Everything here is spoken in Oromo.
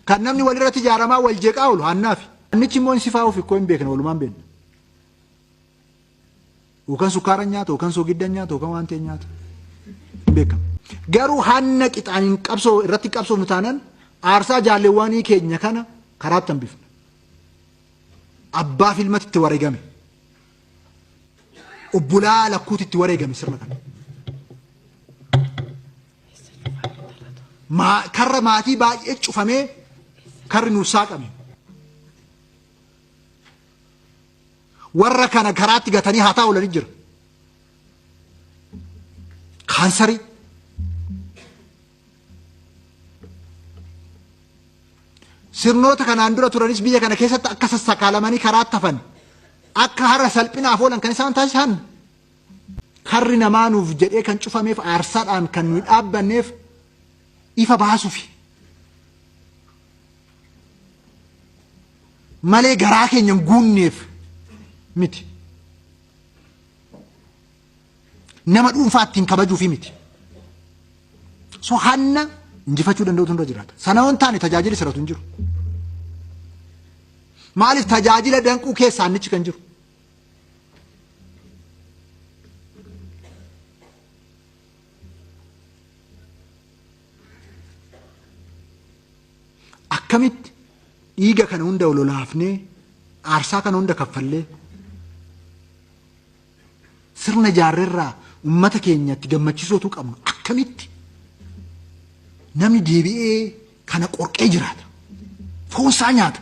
kan namni walirratti ijaaramaa wal jeeqaa oolu hannaaf annichi immoo si faa'uuf ikkoo hin beekne walumaan beekna ukan sukkaara nyaata ukan soogidda nyaata ukan waan ta'e nyaata beekam garuu hanna qixaan qabsoo irratti qabsoo mutaanan aarsaa jaalleewwanii keenya kana karaatti hambifna abbaa filmatti itti wareegame obbulaa lakkuutti itti wareegame sirna kana karra maatii baay'ee cufamee karri nuuf saaqame warra kana karaatti gatanii haa taa'u lani jira kaansarii sirnoota kanaan dura turanis biyya kana keessatti akka sassakaalamanii karaatti hafan akka har'a salphinaaf oolan kan isaan taasisan karri namaa nuuf jedhee kan cufameef aarsaadhaan kan nuyi dhaabbanneef ifa baasuufi malee garaa keenyan guunneef miti nama dhuunfaattiin kabajuufi miti so hanna injifachuu danda'utu hunda jiraata sana waan taane tajaajila siratu hin jiru maaliif tajaajila danquu keessaa nichi kan jiru akkamitti dhiiga kana hunda ololaafnee aarsaa kana hunda kaffallee sirna jaarrerraa ummata keenyatti gammachiisootu qabnu akkamitti namni deebi'ee kana qorqee jiraata foonsaa nyaata